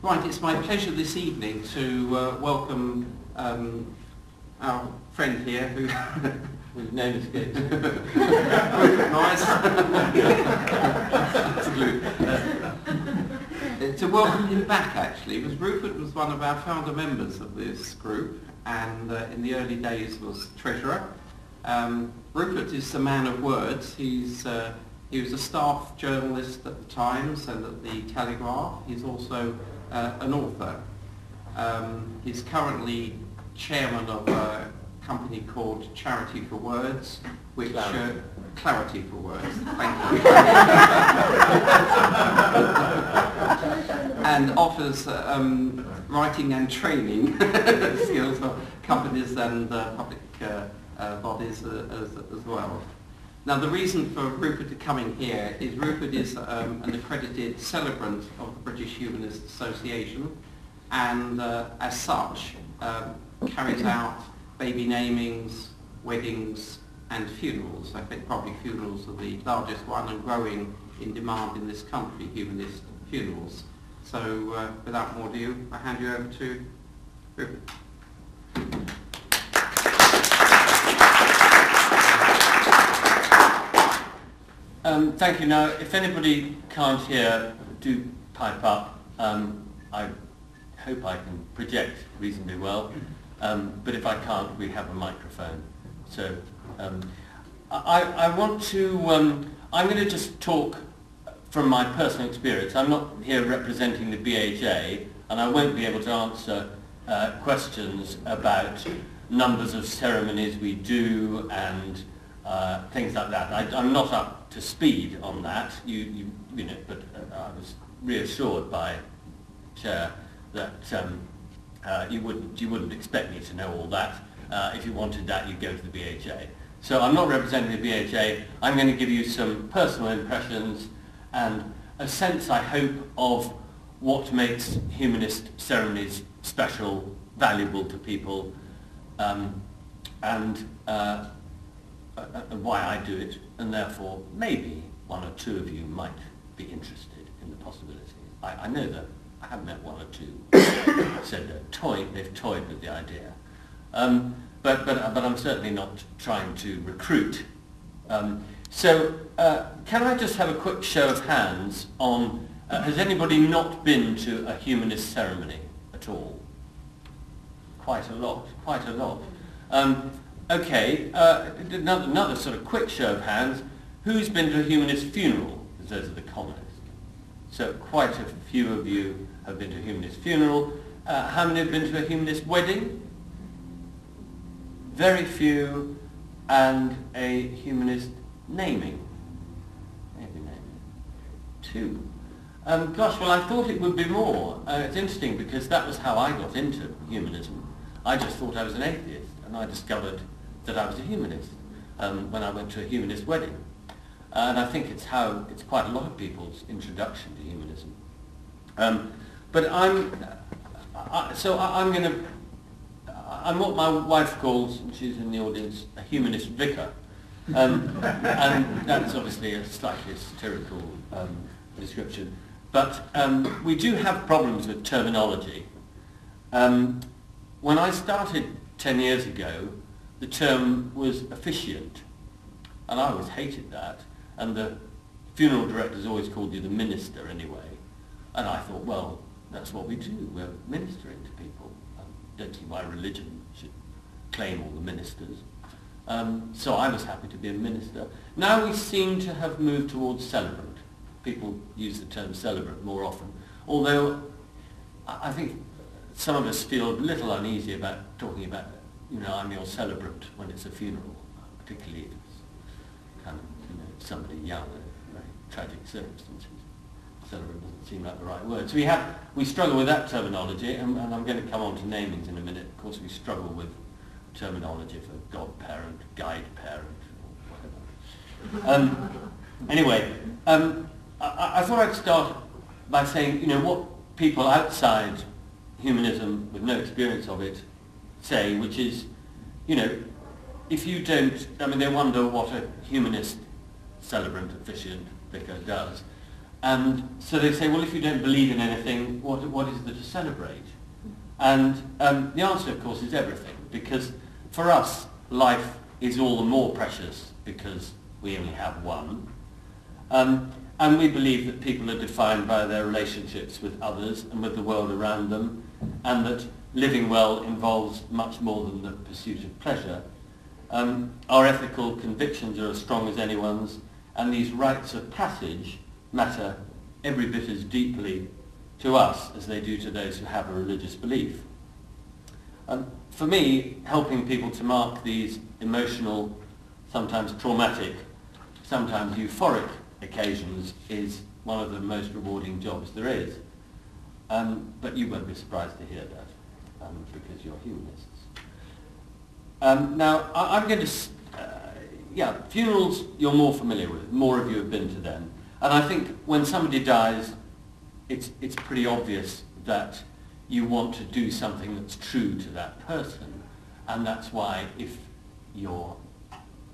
Right, it's my pleasure this evening to welcome our friend here, whose name escapes me. Rupert Morris. To welcome him back, actually, because Rupert was one of our founder members of this group, and in the early days was treasurer. Rupert is the man of words. He was a staff journalist at the Times and at the Telegraph. He's also an author. He's currently chairman of a company called Charity for Words, which Clarity for Words. Thank you. And offers writing and training skills for companies and public bodies as well. Now, the reason for Rupert coming here is Rupert is an accredited celebrant of the British Humanist Association, and as such carries out baby namings, weddings and funerals. I think probably funerals are the largest one and growing in demand in this country, humanist funerals. So without more ado, I hand you over to Rupert. Thank you. Now, if anybody can't hear, do pipe up. I hope I can project reasonably well, but if I can't, we have a microphone. So I want to, I'm going to just talk from my personal experience. I'm not here representing the BHA, and I won't be able to answer questions about numbers of ceremonies we do and things like that. I'm not up to speed on that, you know, but I was reassured by Chair that you wouldn't expect me to know all that. If you wanted that, you'd go to the BHA. So I'm not representing the BHA. I'm going to give you some personal impressions and a sense, I hope, of what makes humanist ceremonies special, valuable to people, and why I do it, and therefore maybe one or two of you might be interested in the possibilities. I know that I have met one or two said they've toyed with the idea, but I'm certainly not trying to recruit. So can I just have a quick show of hands on, has anybody not been to a humanist ceremony at all? Quite a lot, quite a lot. Okay, another sort of quick show of hands. Who's been to a humanist funeral? Because those are the commonest. So quite a few of you have been to a humanist funeral. How many have been to a humanist wedding? Very few. And a humanist naming? Maybe naming. 2. Gosh, well, I thought it would be more. It's interesting because that was how I got into humanism. I just thought I was an atheist, and I discovered that I was a humanist when I went to a humanist wedding. And I think it's quite a lot of people's introduction to humanism. But I'm what my wife calls, and she's in the audience, a humanist vicar. And that's obviously a slightly satirical description. But we do have problems with terminology. When I started 10 years ago, the term was officiant, and I always hated that, and the funeral directors always called you the minister anyway, and I thought, well, that's what we do, we're ministering to people. I don't see why religion should claim all the ministers. So I was happy to be a minister. Now we seem to have moved towards celebrant. People use the term celebrant more often, although I think some of us feel a little uneasy about talking about, you know, I'm your celebrant when it's a funeral, particularly if it's kind of, you know, somebody young in very tragic circumstances. Celebrant doesn't seem like the right word. So we struggle with that terminology, and I'm going to come on to namings in a minute. Of course, we struggle with terminology for godparent, guide parent, or whatever. Anyway, I thought I'd start by saying, you know, what people outside humanism with no experience of it say, which is, you know, if you don't, I mean, they wonder what a humanist celebrant, officiant, vicar does. And so they say, well, if you don't believe in anything, what is there to celebrate? And the answer, of course, is everything, because for us, life is all the more precious because we only have one. And we believe that people are defined by their relationships with others and with the world around them, and that living well involves much more than the pursuit of pleasure. Our ethical convictions are as strong as anyone's, and these rites of passage matter every bit as deeply to us as they do to those who have a religious belief. For me, helping people to mark these emotional, sometimes traumatic, sometimes euphoric occasions is one of the most rewarding jobs there is. But you won't be surprised to hear that, because you're humanists. Now, I'm going to... funerals you're more familiar with, more of you have been to them. And I think when somebody dies, it's pretty obvious that you want to do something that's true to that person. And that's why if your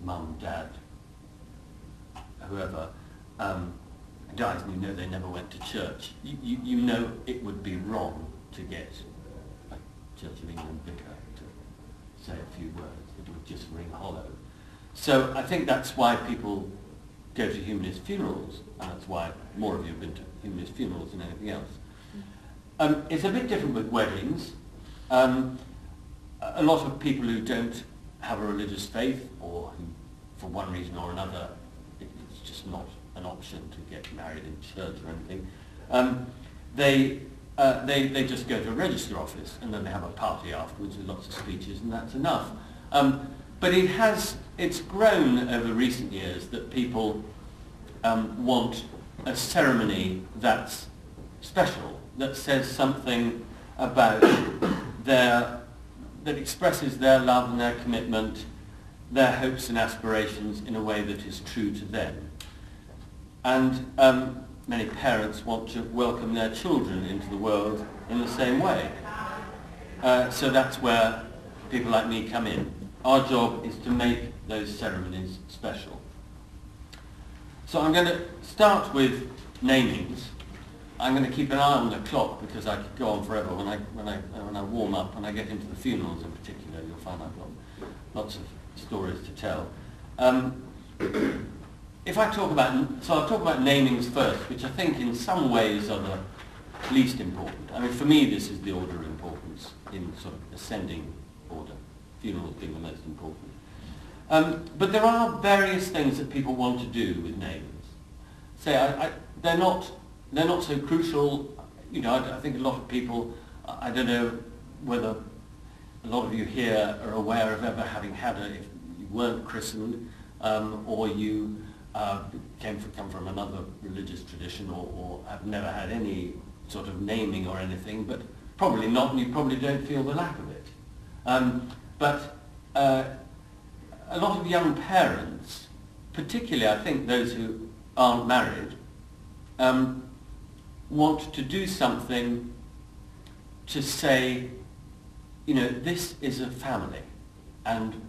mum, dad, whoever dies and you know they never went to church, you know it would be wrong to get a Church of England vicar to say a few words. It would just ring hollow. So I think that's why people go to humanist funerals, and that's why more of you have been to humanist funerals than anything else. It's a bit different with weddings. A lot of people who don't have a religious faith, or who, for one reason or another, it's just not an option to get married in church or anything, they just go to a register office, and then they have a party afterwards with lots of speeches, and that's enough. But it's grown over recent years that people want a ceremony that's special, that says something about that expresses their love and their commitment, their hopes and aspirations in a way that is true to them. And many parents want to welcome their children into the world in the same way. So that's where people like me come in. Our job is to make those ceremonies special. So I'm going to start with namings. I'm going to keep an eye on the clock because I could go on forever. When I warm up, when I get into the funerals in particular, you'll find I've got lots of stories to tell. If I talk about, so I'll talk about namings first, which I think in some ways are the least important. I mean, for me, this is the order of importance in sort of ascending order, funerals being the most important. But there are various things that people want to do with names. Say, they're not so crucial. You know, I think a lot of people, I don't know whether a lot of you here are aware of ever having had if you weren't christened, or you come from another religious tradition, or have never had any sort of naming or anything, but probably not, and you probably don't feel the lack of it. But a lot of young parents, particularly I think those who aren't married, want to do something to say, you know, this is a family, and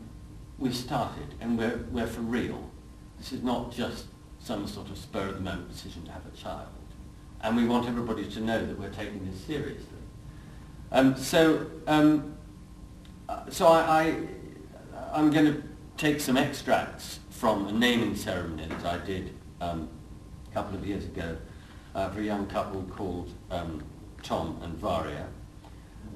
we've started, and we're for real. This is not just some sort of spur-of-the-moment decision to have a child. And we want everybody to know that we're taking this seriously. So I'm going to take some extracts from a naming ceremony that I did a couple of years ago for a young couple called Tom and Varia.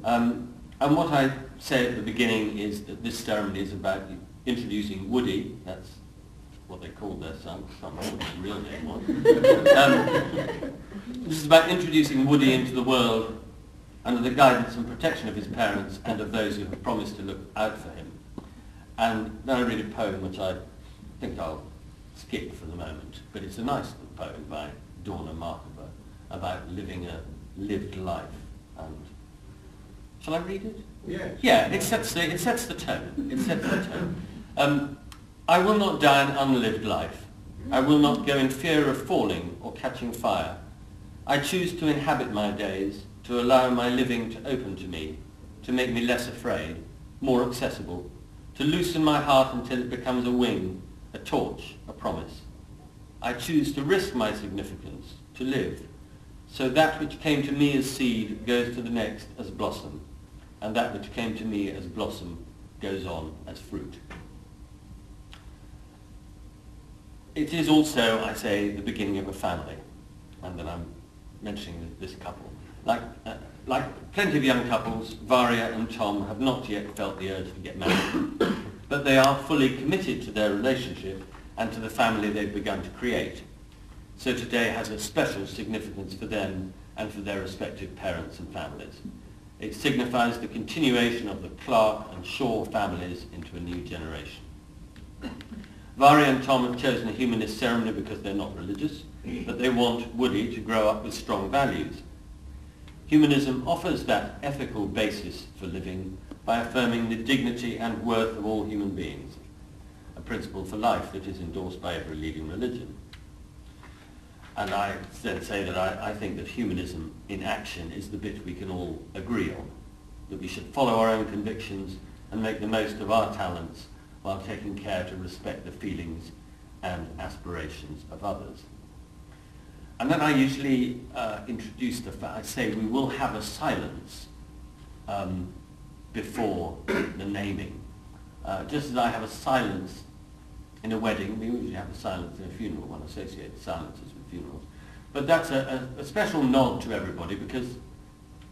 And what I say at the beginning is that this ceremony is about introducing Woody, that's what they called their son, I can't remember what his real name was. This is about introducing Woody into the world under the guidance and protection of his parents and of those who have promised to look out for him. And then I read a poem which I think I'll skip for the moment, but it's a nice poem by Dawna Markova about living a lived life. And shall I read it? Yeah. Yeah, it sets the tone. It sets the tone. I will not die an unlived life. I will not go in fear of falling or catching fire. I choose to inhabit my days, to allow my living to open to me, to make me less afraid, more accessible, to loosen my heart until it becomes a wing, a torch, a promise. I choose to risk my significance, to live. So that which came to me as seed goes to the next as blossom, and that which came to me as blossom goes on as fruit. It is also, I say, the beginning of a family, and then I'm mentioning this couple. Like plenty of young couples, Varia and Tom have not yet felt the urge to get married, but they are fully committed to their relationship and to the family they've begun to create. So today has a special significance for them and for their respective parents and families. It signifies the continuation of the Clark and Shaw families into a new generation. Varia and Tom have chosen a humanist ceremony because they're not religious, but they want Woody to grow up with strong values. Humanism offers that ethical basis for living by affirming the dignity and worth of all human beings, a principle for life that is endorsed by every leading religion. And I then say that I think that humanism in action is the bit we can all agree on, that we should follow our own convictions and make the most of our talents while taking care to respect the feelings and aspirations of others. And then I usually introduce the fact, I say we will have a silence before the naming. Just as I have a silence in a wedding, we usually have a silence in a funeral. One associates silences with funerals. But that's a special nod to everybody because,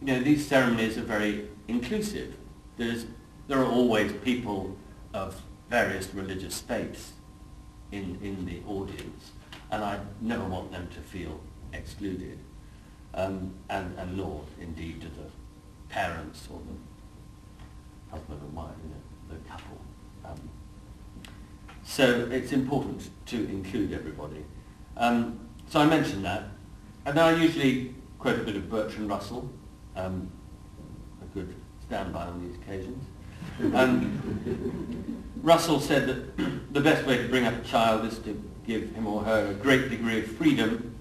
you know, these ceremonies are very inclusive. There are always people of various religious faiths in the audience, and I never want them to feel excluded, and nor indeed to the parents or the husband and wife, you know, the couple. So it's important to include everybody. So I mentioned that, and then I usually quote a bit of Bertrand Russell, a good standby on these occasions. Russell said that the best way to bring up a child is to give him or her a great degree of freedom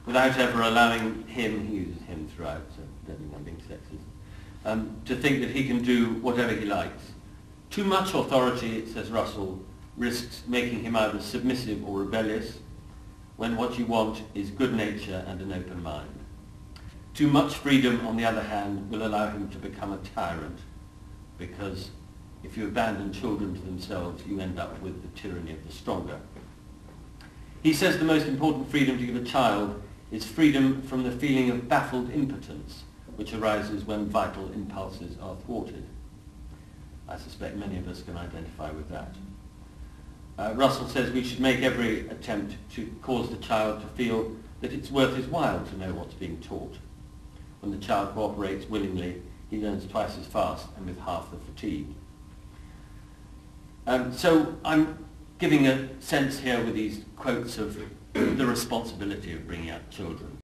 without ever allowing him, he uses him throughout, so don't I'm being sexist, to think that he can do whatever he likes. Too much authority, says Russell, risks making him either submissive or rebellious, when what you want is good nature and an open mind. Too much freedom, on the other hand, will allow him to become a tyrant, because if you abandon children to themselves, you end up with the tyranny of the stronger. He says the most important freedom to give a child is freedom from the feeling of baffled impotence, which arises when vital impulses are thwarted. I suspect many of us can identify with that. Russell says we should make every attempt to cause the child to feel that it's worth his while to know what's being taught. When the child cooperates willingly, he learns twice as fast and with half the fatigue. So I'm giving a sense here with these quotes of the responsibility of bringing up children.